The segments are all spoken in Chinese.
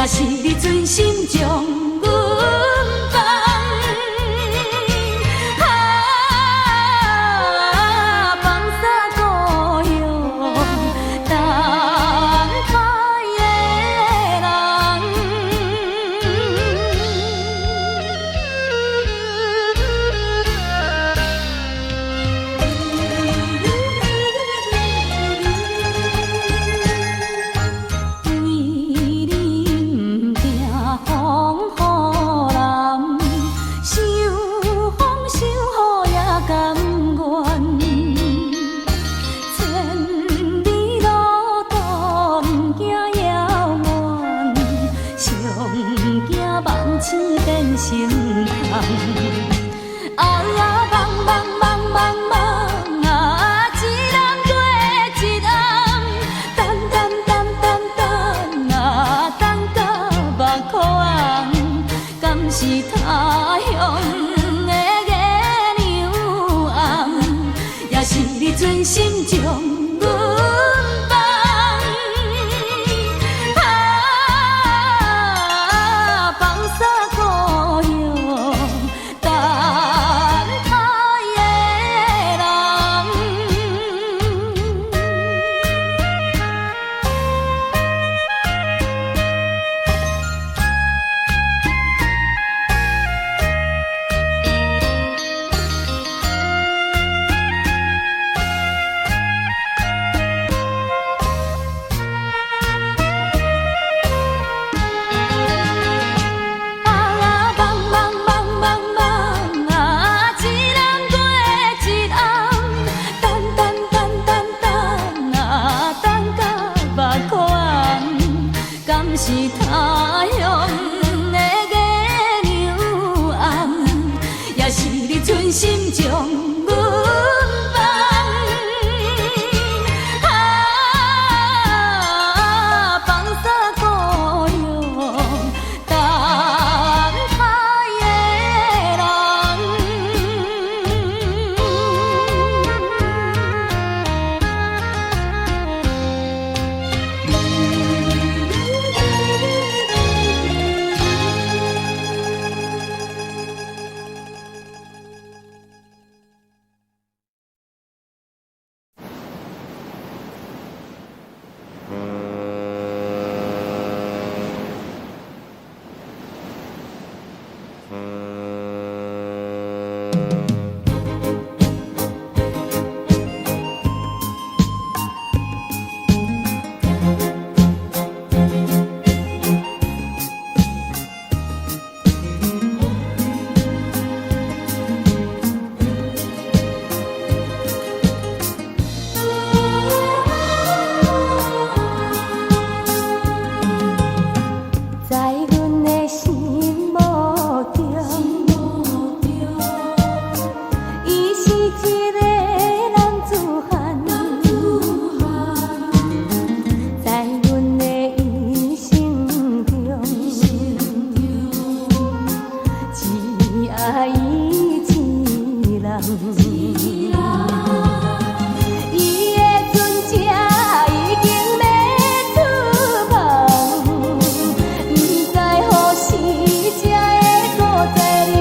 也是你存心将阮放。放下故乡，等待的人。为你不惊风雨南，受风受雨也甘愿。千里路途不惊遥远，上惊梦醒变成空。啊啊梦梦梦梦梦啊，一人过一暗，等等等等等啊，等到目眶红，敢是他乡的月亮红，也是你存心将阮放。放下故乡，等待的人。啊啊梦梦梦梦梦啊，一人过一暗，等等等等等啊，等到目眶红，敢是他乡的月亮红，也是你存心将阮放。放下故乡，等待的人。在阮的心目中，伊是一个男子汉，在阮的一生中，只爱伊一人。伊的船只已经要出航，不知何时才会搁再入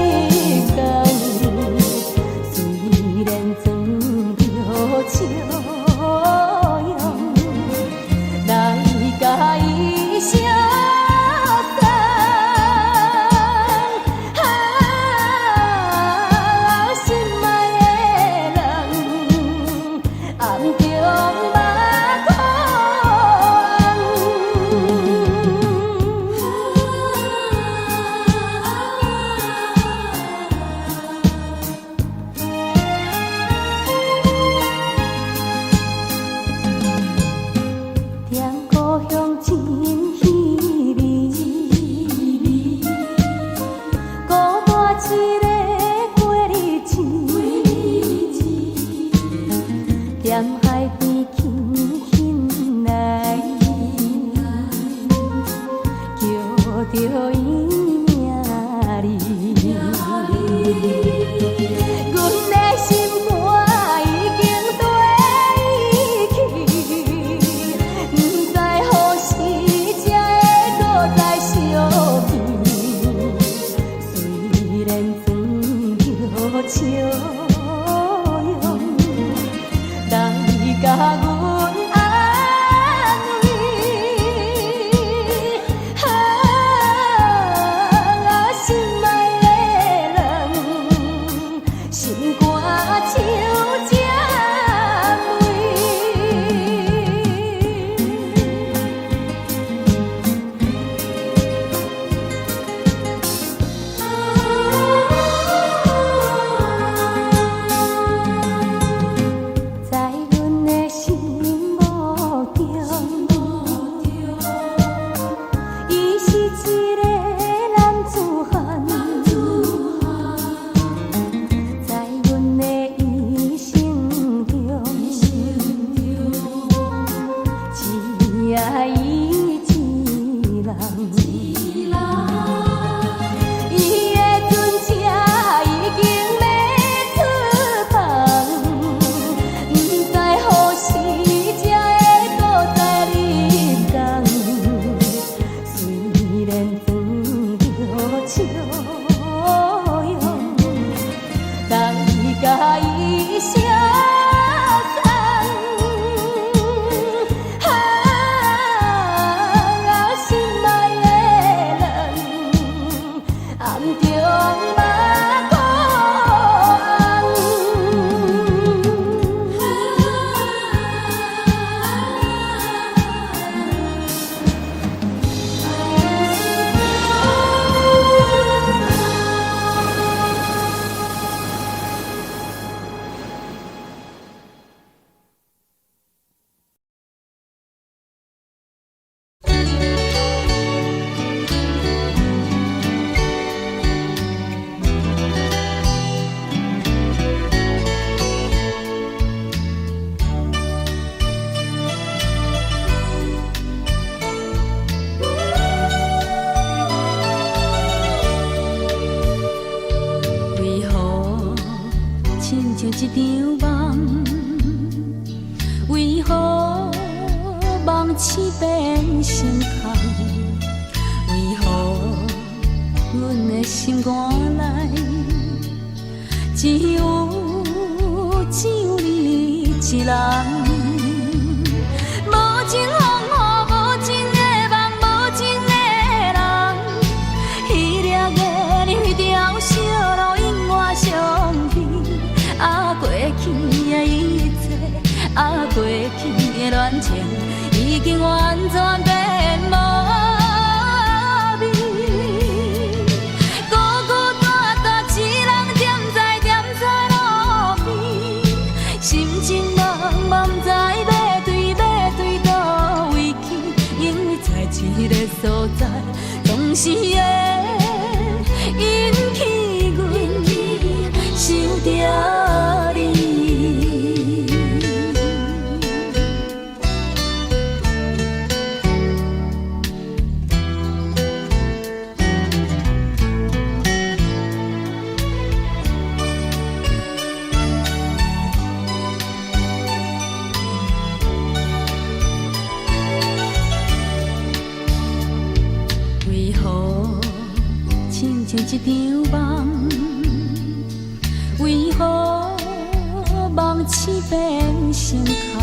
港。虽然装着笑容，来甲伊相送。心爱的人，暗中目眶恋故乡真稀微，孤单一个过日子，踮海边轻轻来，叫着伊名字。阮的心肝已经跟伊去，不知何时才会搁再相相片，虽然装着笑容，来甲阮安慰。心爱的人，心肝像这一场梦，为何梦醒变成空？为何阮的心肝内只有你一人？无情风雨，无情的梦，无情的人，彼粒个你条小路永远相片。过去的一切，过去的恋情，已经完全变无味。孤孤单单一人踮在路边，心情茫茫，不知要对倒位去，因为在一个所在，总是会引起阮想着你。为何亲像一场梦？为何梦醒变成空？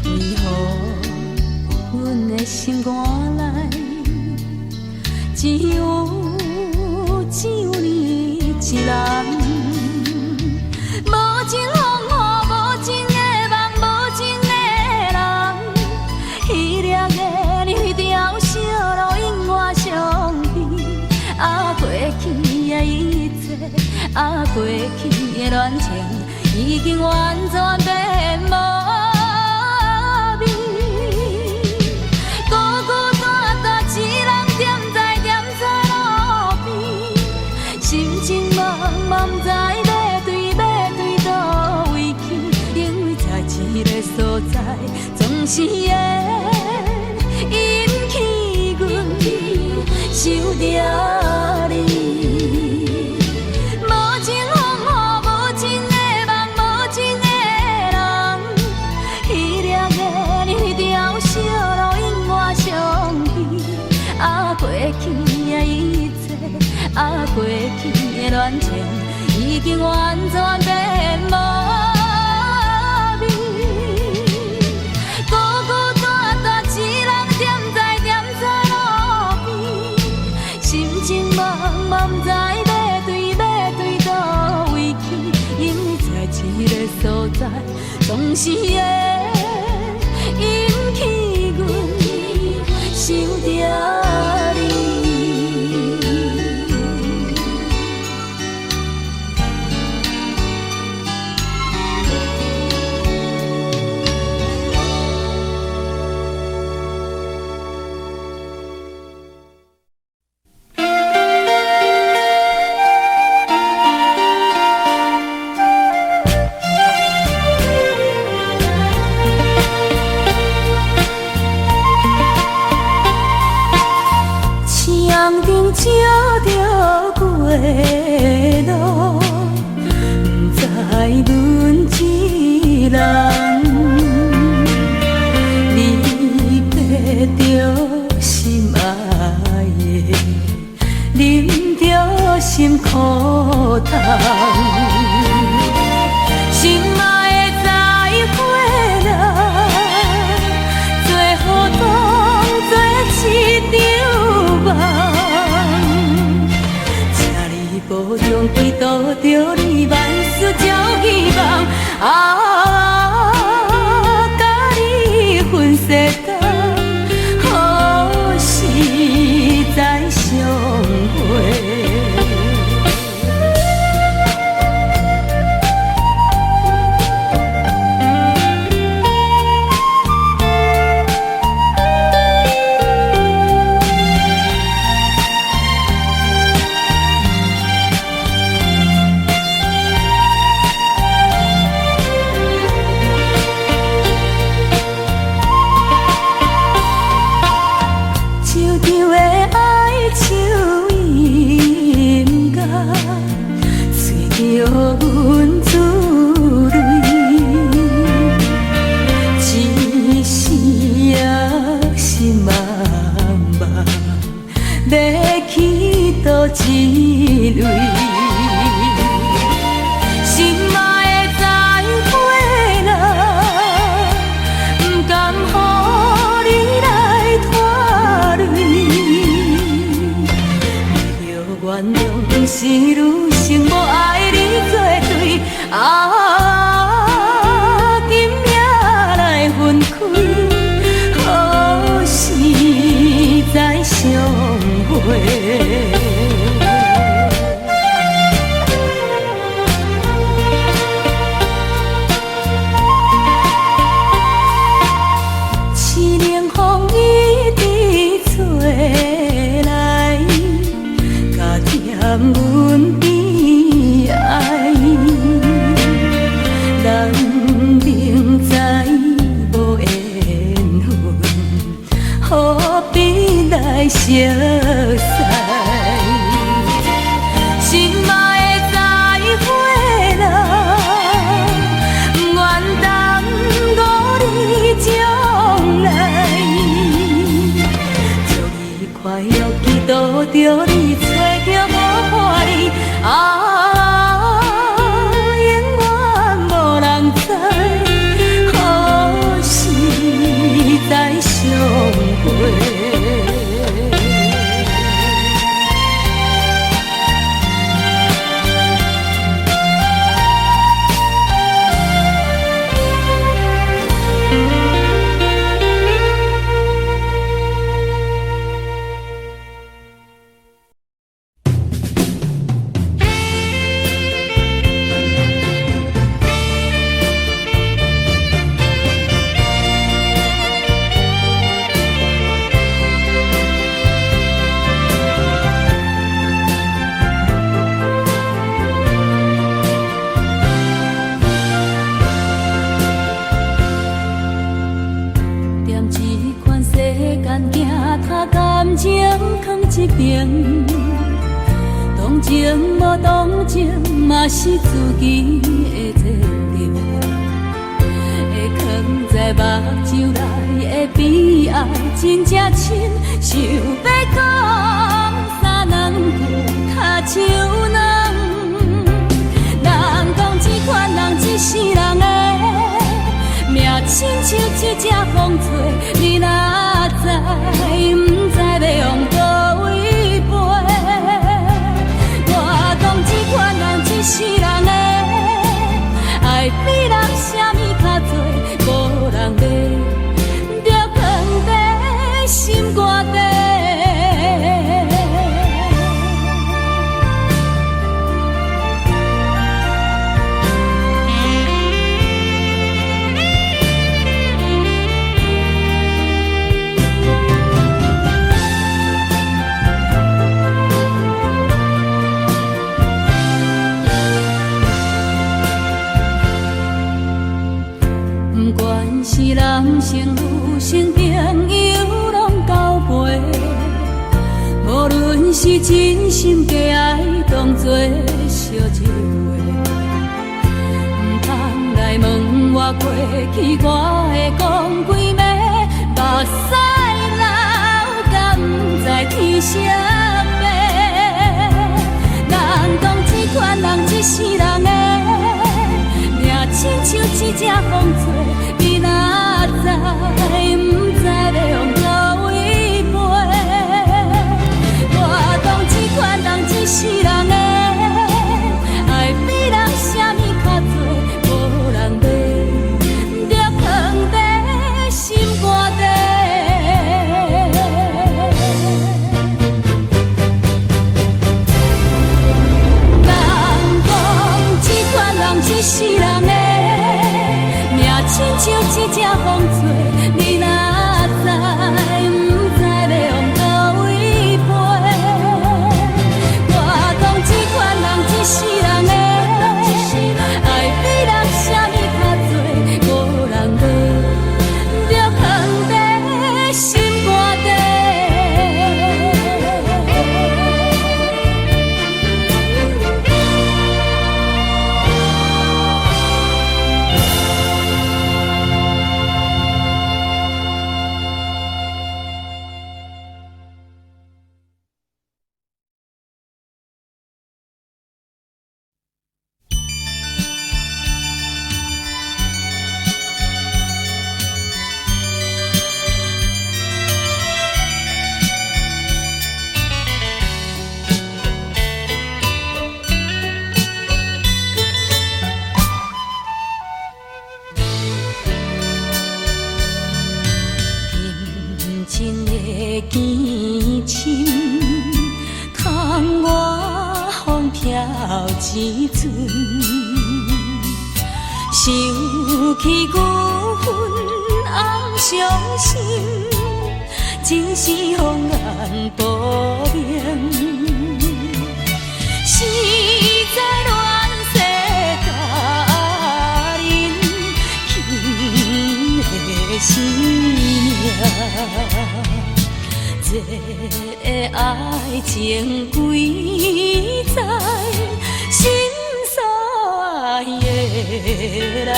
为何阮的心肝内只有你一人？无情风雨，无情的梦，无情的人，彼粒个你条小路永远相片。过去的一切，过去的恋情，已经完全变无味。孤孤单单一人踮在路边，心情茫茫，不知要对倒位去，因为在一个所在，总是会引起阮想着你。过去的一切，过去的恋情已经完全变无味。孤孤单单一人踮在路边，心情茫茫，不知要对倒位去，因为在一个所在，总是会引起阮想着你。照着月路，不知阮一人，离别着心爱的，啉着心苦痛，心爱的再会啦，最好当作一场梦。无中归途着你，万事照希望。甲你分世间，何时再相会？一泪，心爱的再会啦，不甘予你来拖累。为着原谅，不是女性无爱你作对，今夜来分开，何时再相会？阮悲哀，人明知无缘分，何必来相识？心爱的再会啦，不愿耽误你将来，祝你快乐，祈祷着你找着永远无人知，何时再相会？一边，同情无同情，嘛是自己的责任。会靠放在目睭内的悲哀，真正深，想要讲三两句，脚手软。人讲这款人一世人的命，亲像一只风吹，你若知，不知要往倒位飞。我讲这款人一世人的爱比人啥物较多，无人要，就放在心肝底。是男性女性朋友拢交陪，无论是真心假爱，当作烧一回。不通来问我过去，我会讲几暝，目屎流，敢不知天啥白。人讲这款人一世人的命，亲像一只风吹。你若知，不知要往倒位飞。我讲这款人一世人的爱比人啥物较多，无人要，就放在心肝底。人讲这款人一世人的亲像一只风吹，你若知，不知要往倒位飞。我讲这款人一世人的爱比人啥物较多，无人要，就放在心肝底。一阵，想起牛粪暗伤心，真是风眼无明。实在乱世佳人，轻的生命，这爱情几载。心所爱的人，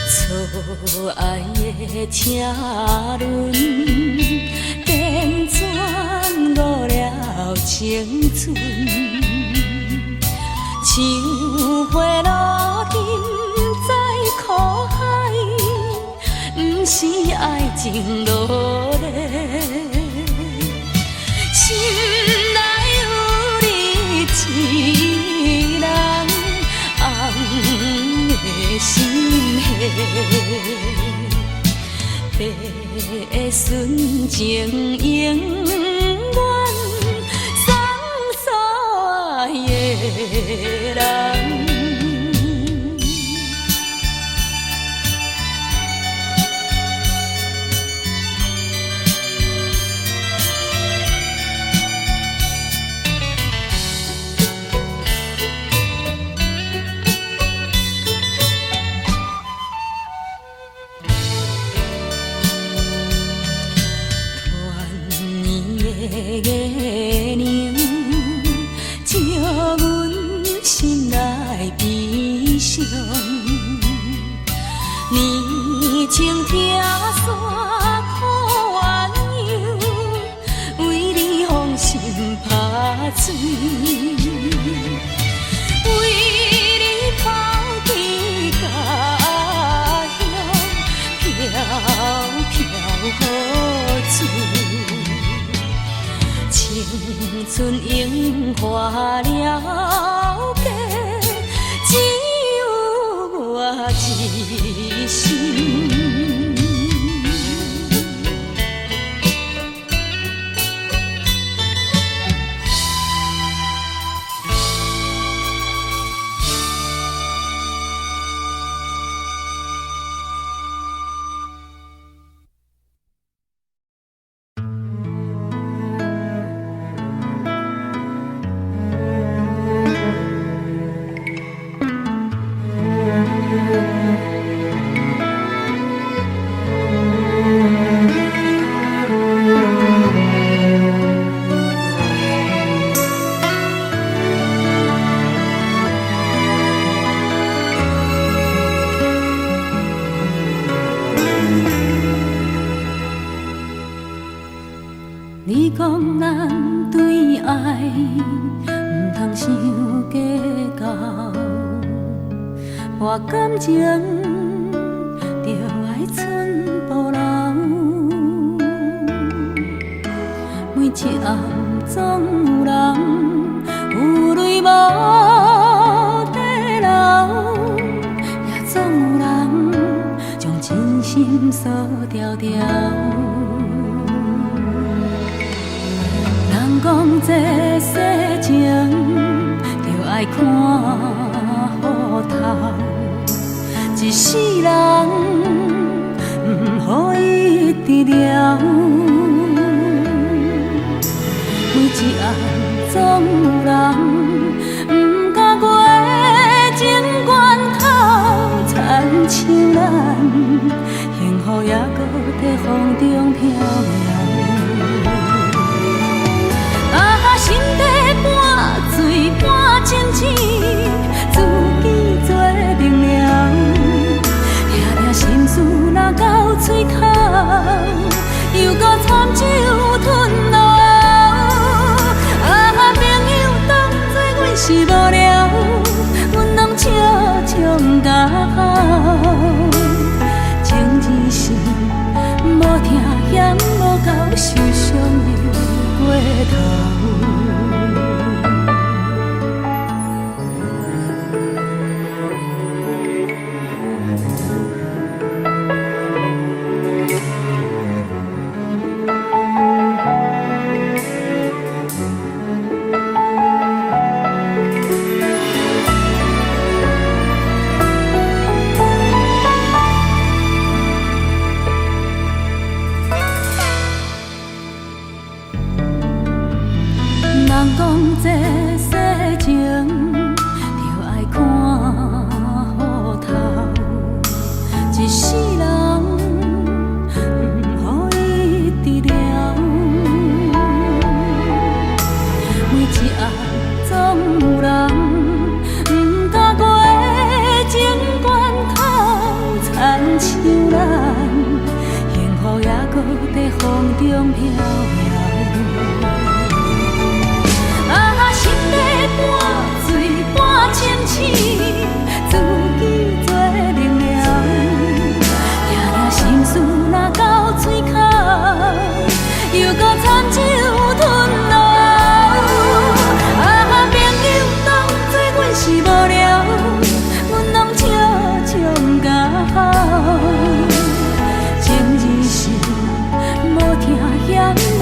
错爱的车轮，电转误了青春。像花落尽在苦海，不是爱情落泪。心内有你一人，红的心系，白纯情永远。人，月凝，照阮心内悲伤。年青听山苦怨尤，为你芳心拍水，为你抛弃家乡，飘飘雨水。青春樱花了结，只有我一心。你讲咱对爱，唔通想计较，我感情就爱寸步留。每一暗总有人有泪无地流，也总有人将真心锁条条。讲这世情，就爱看好透。一世人，唔予伊治疗。每一暗总有人，唔敢过情关口，亲像咱，幸福也搁在风中飘摇。心底半醉半清醒，自己做明了。听听心事若到嘴口，又搁参酒吞落喉。朋友当作阮是无聊，阮拢笑笑甲好。情只是无听嫌无够，受伤又过头。人讲这世情，就爱看好透。一世人，唔予伊治疗。每一暗总有人，唔敢过情关口，亲像咱，幸福也搁在风中飘摇。半醉半清醒，自己做明了。听听心事若到嘴口，又搁参酒吞落喉。朋友当作阮是无聊，阮拢笑笑甲好。情只是无听嫌无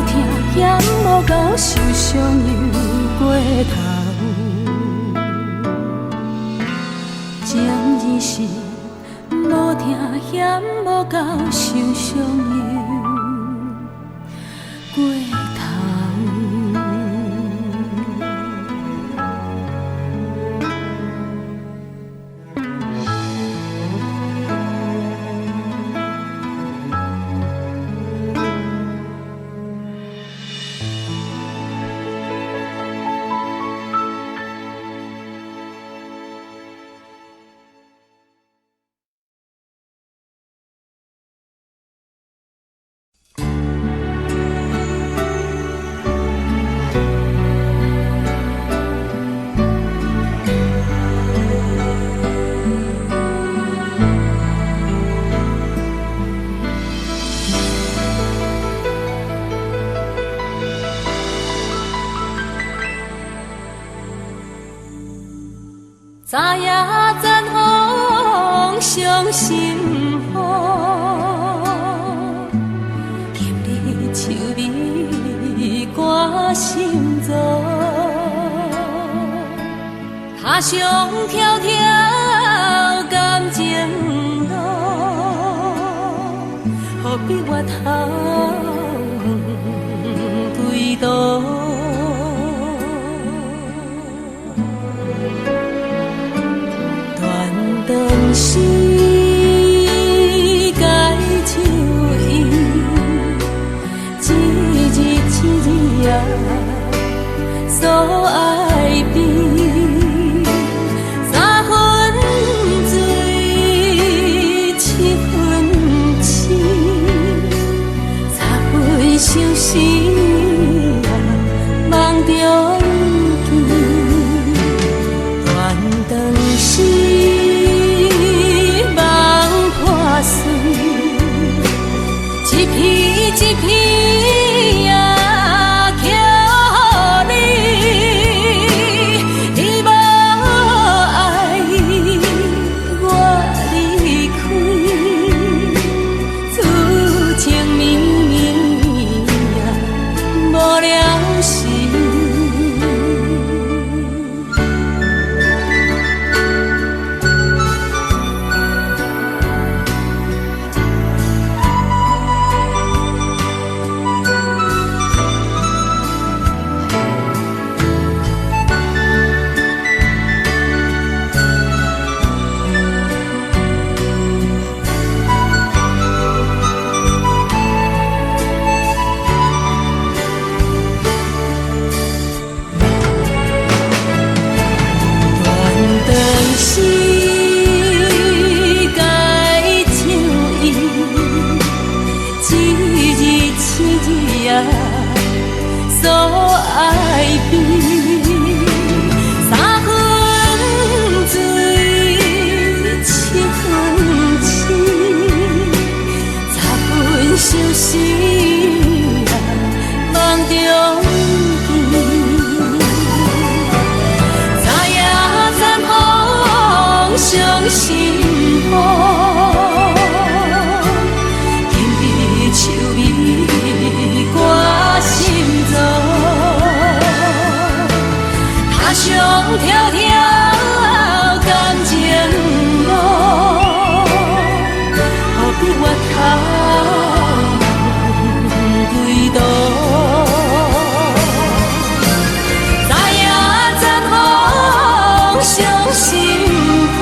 疼嫌无够，受伤又过头。情义是无疼嫌无够，受伤又过头。昨夜残风伤心雨，今日秋味挂心座。他乡迢迢感情路，何必越头归途？当时该就伊，一日一夜所爱悲，三分醉，七分痴，三分相思梦中见，断肠时。一批一批啊，叫你，你无爱我离开，此情绵绵啊，无了时。所爱悲，三分醉，七分痴，十分相思啊，梦中见。昨夜残风伤心雨，今日秋味挂心座。他乡迢迢感情路，何必越头归途？昨夜残风伤心雨，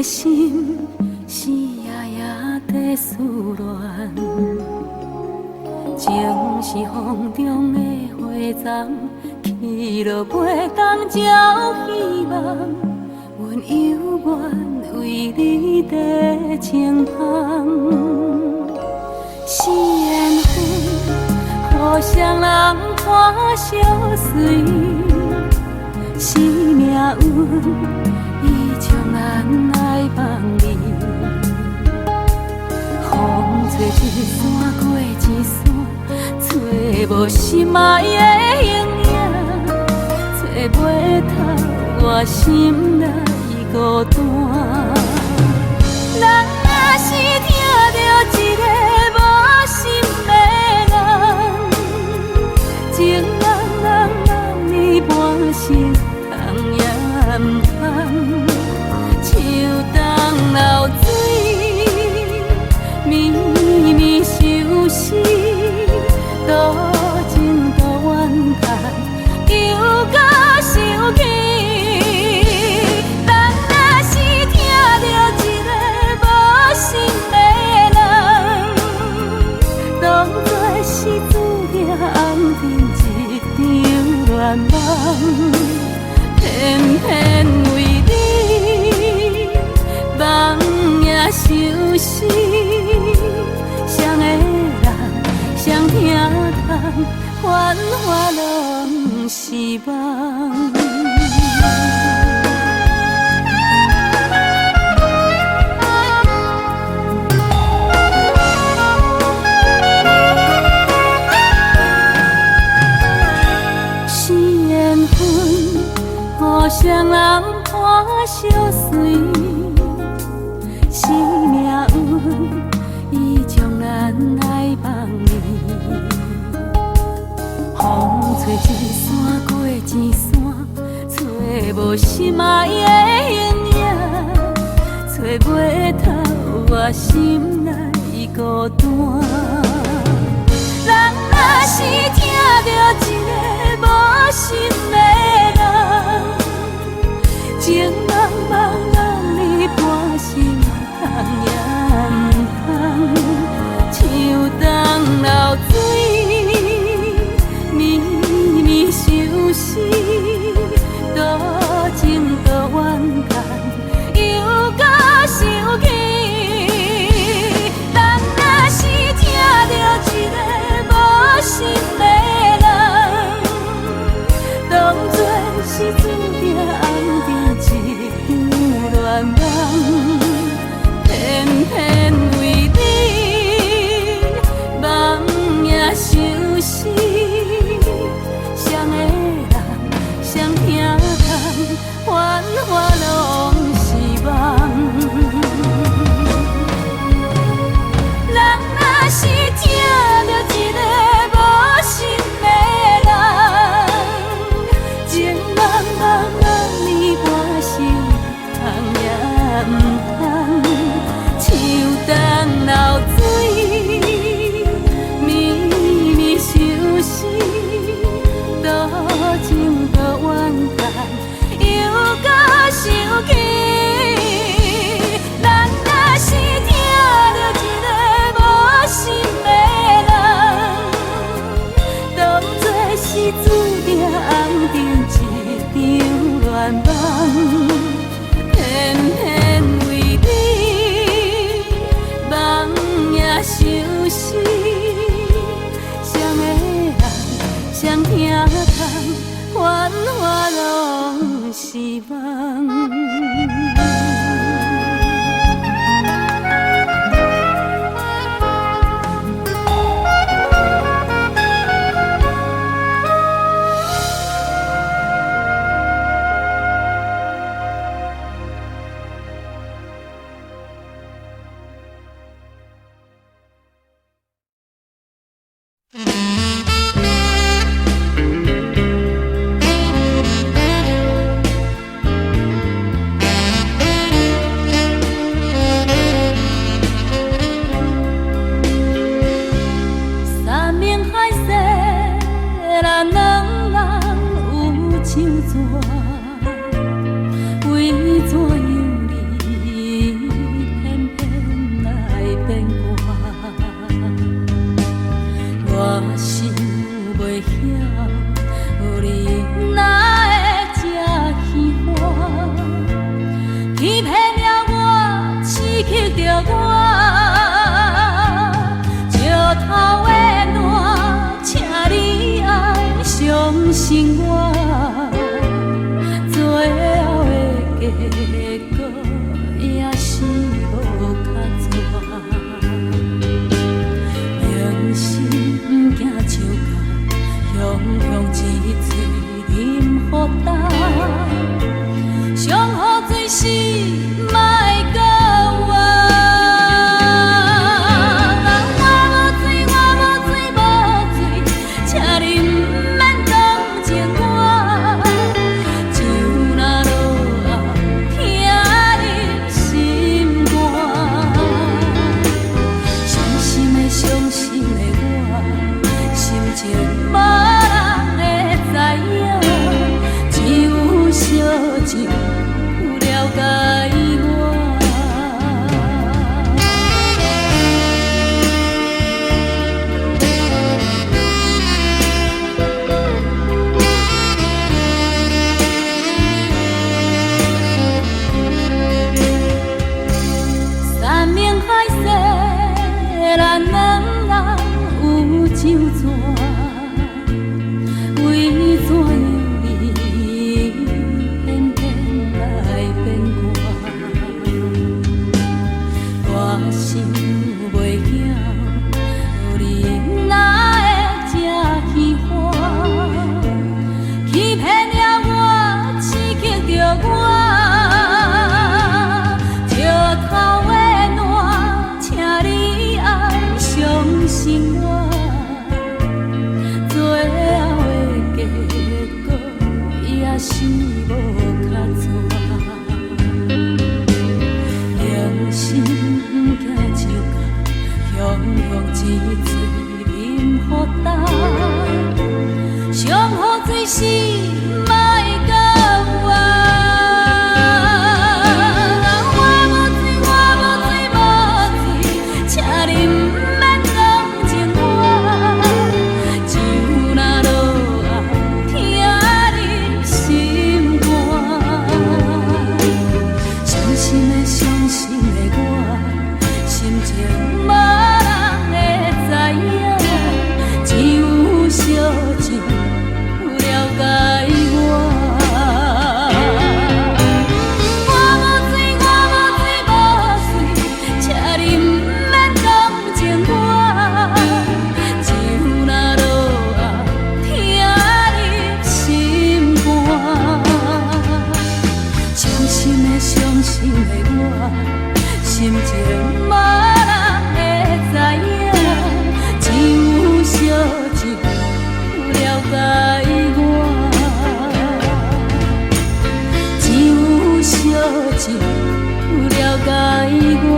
心是夜夜在思恋，情是风中的花丛，去了袂当照希望。阮犹原为你在前方，是缘分，互相人看相随，是命运。伊将咱来放你，风吹一山过一山，找无心爱的形影，找袂透我心内孤单。人若是听到一个无心的人，情人你半生通也唔通。流水绵绵相思，多情多怨叹，又搁想起。人若是听到一个无心的人，当作是注定红尘一场乱梦，偏偏为你。梦也相思，谁的人，谁听痛，繁华拢是梦。是缘分，互相人看相随。是命运，伊将咱来放你。风吹一山过一山，找无心爱的形影，找袂透我心内孤单。人若是听到一个无心的人，情茫茫让你半生。通也唔通，像东流水，绵绵相思，多情多怨叹，又搁想起。人若是听到一个无心的人，当作是注定红尘一场乱梦。偏偏为你，梦也相思，谁的人，谁听痛，繁华拢是梦。人若是听到一个无心的人，情茫茫让你半生，通也唔通。像东流水，绵绵相思，多情多怨叹，又搁想起。人若是听到一个无心的人，当作是注定红尘一场乱梦，偏偏为你。梦也相思，谁的人，谁听痛，繁华拢是梦。欺骗了我，刺激着我，石头的烂，请你爱相信我，最后的结果也是无较绝。明心不惊笑甲，雄雄一嘴饮予干。上好最是莫搁我，我无醉，我无醉，无醉，请你毋免同情我，就若落后听你心肝。伤心的伤心的我，心情无人会知影，只有小情。了解我，山盟海誓，咱两人有酒泉，为怎样？我想袂晓，你哪会这喜欢？欺骗了我，刺激着我，石头的烂，请你爱相信我，最后的结果也是无较绝。良心不惊笑甲，雄雄一嘴饮予干。上好最是莫搁我，我无醉，我无醉，无醉，请你毋免同情我，就若落后听你心肝。伤心的伤心的我，心情无人会知影，只有小情了解我。我无醉，我无醉，无醉，请你毋免同情我，就若落后听你心肝。伤心的伤心的我，心情无人会知影，只有小情了解我，只有小情了解我。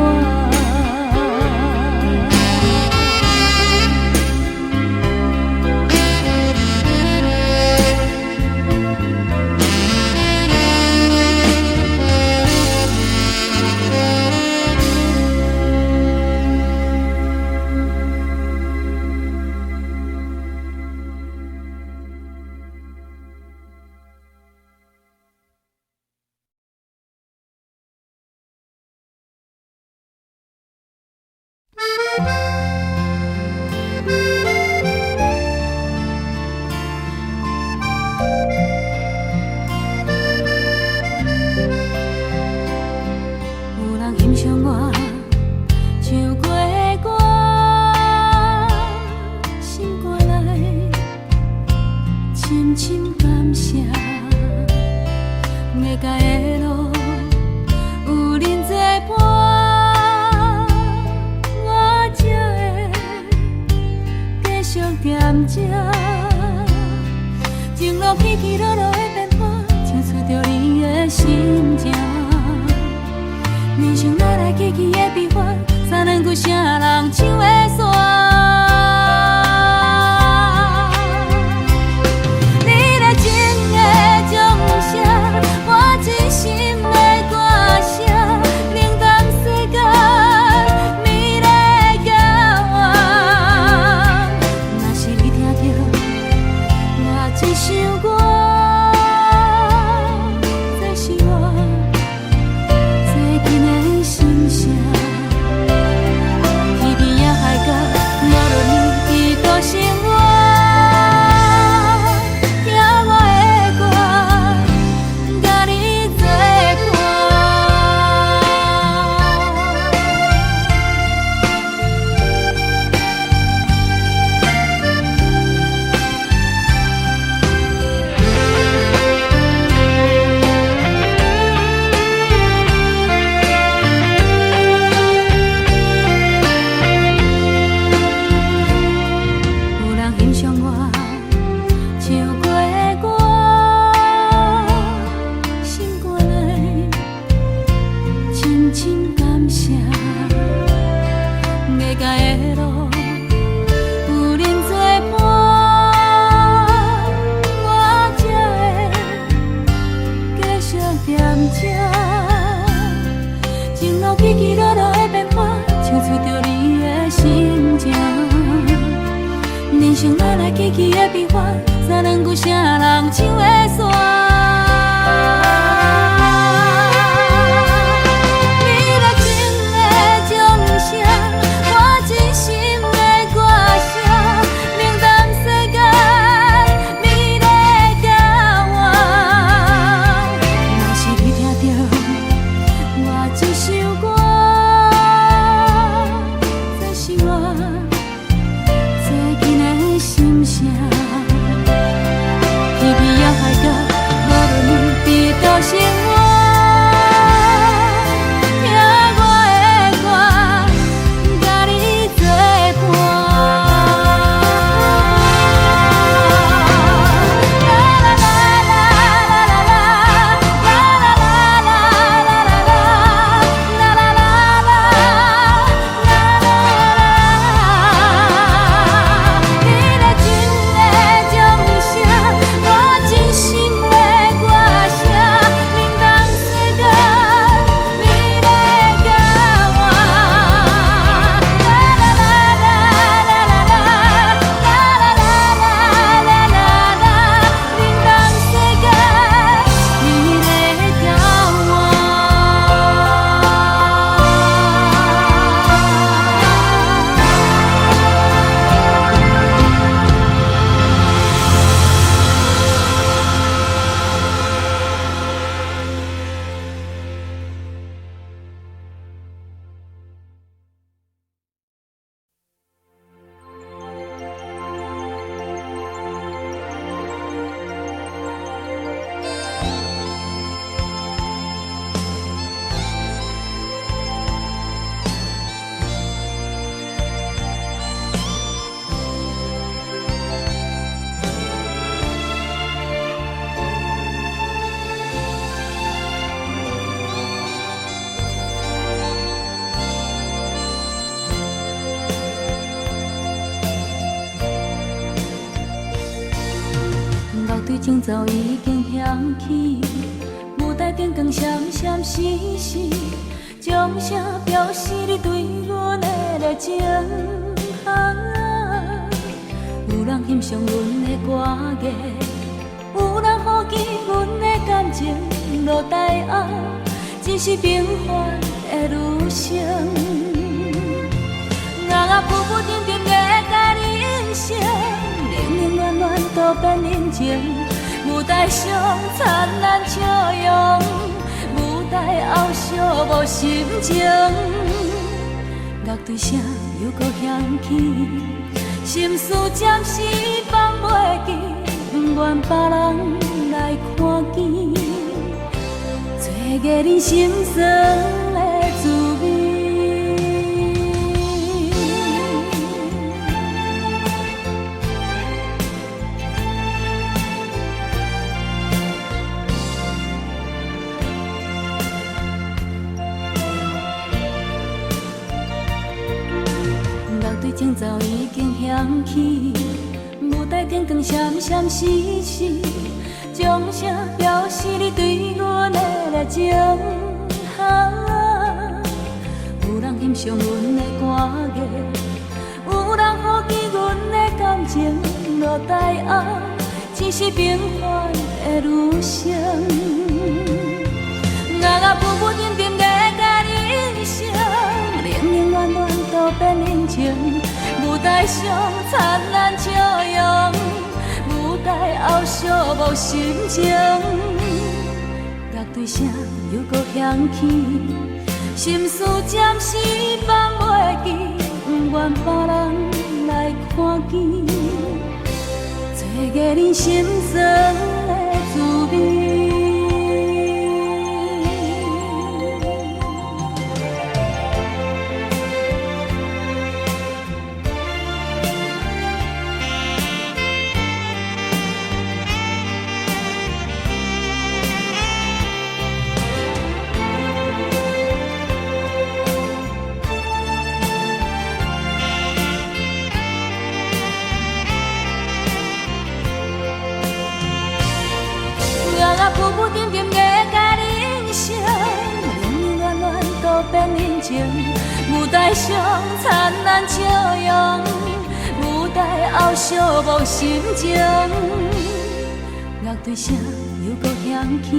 想来来去去的变化，三两句啥人唱的煞？你若真的将声，我真心的歌声，明淡世间美丽甲我。若是你听到我这首歌，这是我最近的心声。天边也海角，无论彼道生活。前奏已经响起，舞台顶光闪闪烁烁，掌声表示你对阮的热情。有人欣赏阮的歌艺，有人好奇阮的感情落台后，只是平凡的女生。我浮浮沉沉的甲你人生，冷冷暖暖都变人情。舞台上灿烂笑容，舞台后寂寞心情。乐队声又搁响起，心事暂时放袂记，不愿别人来看见，找个人心酸的滋味。前奏已经响起，舞台顶光闪闪烁烁，掌声表示你对阮的热情。有人欣赏阮的歌艺，有人好奇阮的感情落台后，只是平凡的女生。我浮浮沉沉的甲你人生，冷冷暖暖都变人情。舞台上灿烂笑容，舞台后寂寞心情。乐队声又搁响起，心事暂时放袂记，不愿别人来看见，找个人心酸的滋味。浮浮沉沉的甲你人生，冷冷暖暖都变人情。舞台上灿烂笑容，舞代后寂寞心情，乐队声又搁响起，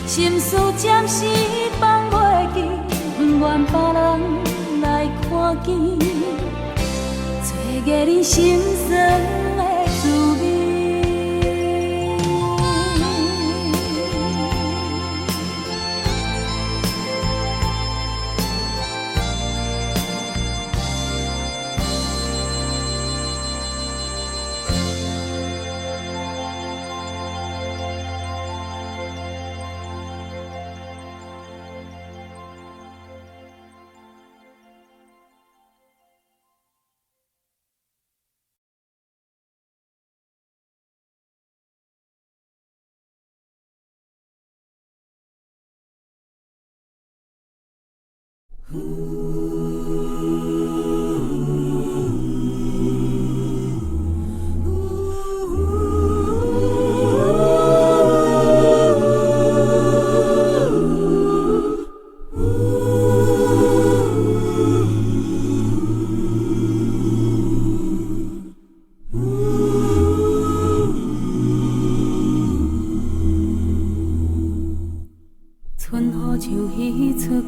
心事暂时放袂记，不愿别人来看见，找个你心酸的滋味。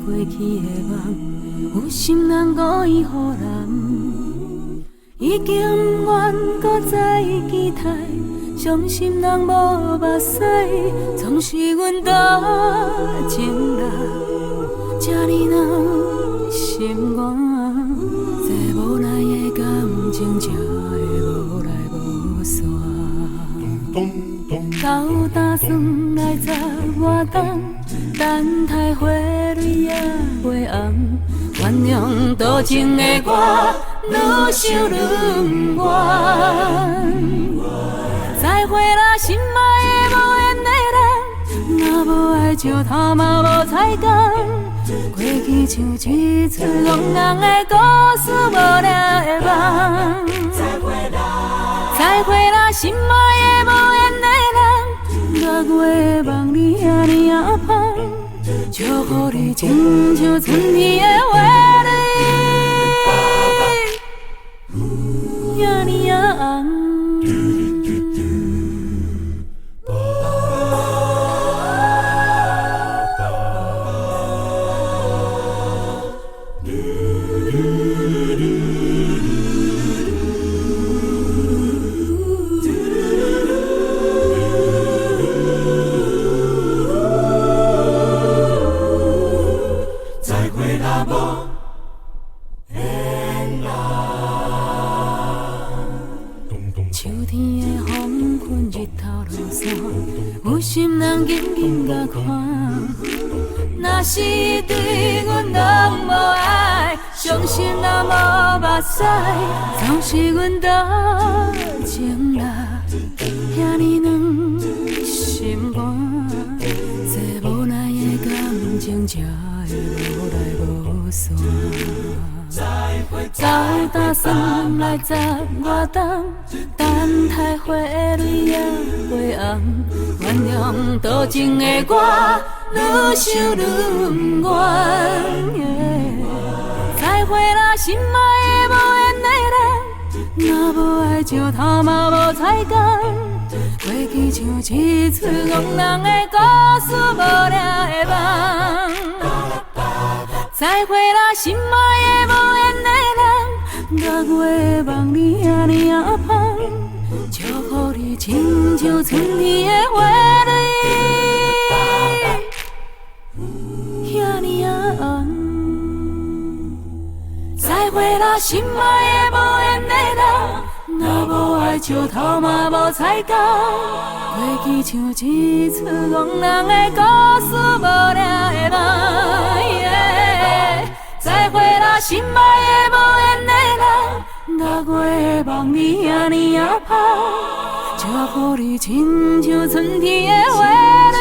过去的梦，有心人故意予人，已经不愿搁再期待。伤心人无目屎，总是阮多情人，这呢让心肝，这无奈的感情才会无来无散。斗打算来十外冬。等待花蕊也袂红，原谅多情的我，愈想愈不愿。再会啦，心爱的无缘的人，若无爱就他妈无彩工。过去像一出憨人的故事，无聊的梦。再会啦，心爱的无缘的人，若我的梦你遐尼啊香。祝福你亲像春天的花蕊，遐尼啊红。秋天的黄昏，日头落山，有心人紧紧甲看。若是对阮拢无爱，伤心人无目屎，总是阮多情人，遐尼软心肝，这无奈的感情才会无来无散。早打算来十外冬，等待花蕊也袂红。原谅多情的我，愈想愈不愿。再会啦，心爱的无缘的人，若无爱就他妈无彩工。过去像一出憨人的故事，无聊的梦。再会啦，心爱的无缘的人，若我的梦你遐尼啊香，祝福你亲像春天的花蕊，遐尼啊红。再会啦，心爱的无缘的人，若无爱就头嘛无彩工。过去像一出憨人的故事，无聊的梦。再会啦，心爱的无缘的人，若我的梦你遐尼啊香，祝福你亲像春天的花蕊。